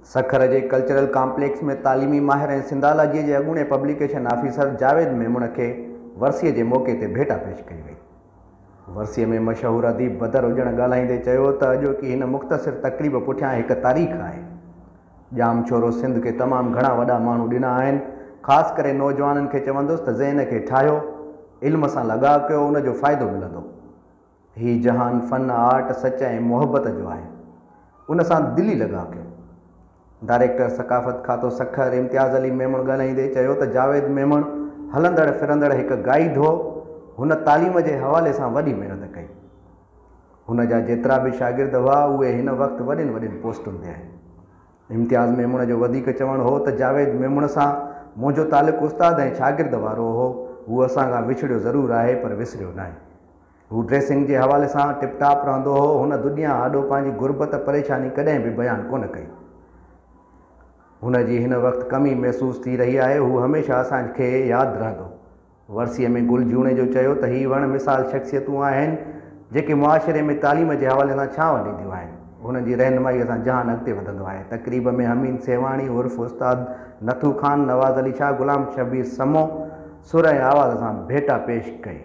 सखर के cultural complex में तालीमी माहिर ऐं सिंधालाजीअ जे अॻूणे पब्लिकेशन ऑफिसर जावेद मेमूण के वर्सीअ के मौके ते भेटा पेश कई वई। वर्सीअ में मशहूर अदीब बदर हुजण ॻाल्हाईंदे चयो त अॼोकी हिन मुख़्तसिर तक़रीब पुठियां हिकु तारीख़ आहे। जाम छोरो सिंध के तमाम घणा वॾा माण्हू ॾिना आहिनि। ख़ासि करे नौजवाननि खे चवंदुसि त ज़हन खे ठाहियो, इल्म सां लॻाव कयो, उन जो फ़ाइदो मिलंदो। ही जहान फ़न, आर्ट, सच ऐं मुहबत जो आहे, उन सां दिली लॻाव कयो। डायरेक्टर सकाफ़त खातो सखर इम्तियाज़ अली मेमूण ॻाल्हाईंदे चयो त जावेद मेमूण हलंदड़ फिरंदड़ हिकु गाइड हो। हुन तालीम जे हवाले सां वॾी महिनत कई। हुन जा जेतिरा बि शागिर्द हुआ उहे हिन वक़्तु वॾियुनि वॾियुनि पोस्टुनि ते आहिनि। इम्तियाज़ मेमूण जो वधीक चवणु हो त जावेद मेमूण सां मुंहिंजो तालुक़ु उस्ताद ऐं शागिर्द वारो हो। हू असां खां विछड़ियो ज़रूरु आहे पर विसरियो न आहे। हू ड्रेसिंग जे हवाले सां टिप टॉप रहंदो हो। हुन दुनिया आॾो पंहिंजी गुरबत परेशानी कॾहिं बि बयानु कोन कई। हुन जी हिन वक़्तु कमी महसूस थी रही आहे। हू हमेशह असांखे यादि रहंदो। वर्सीअ में गुल जूणे जो चयो त ही वण मिसाल शख़्सियतूं आहिनि जेके मुआशरे में तालीम जे हवाले सां छांव ॾींदियूं आहिनि। हुन जी रहनुमाईअ सां जहान अॻिते वधंदो आहे। तक़रीब में हमीद सेवाणी उर्फ़ उस्ताद नथू ख़ान, नवाज़ अली शाह, गुलाम शबीर समो सुर ऐं आवाज़ सां भेटा पेश कई।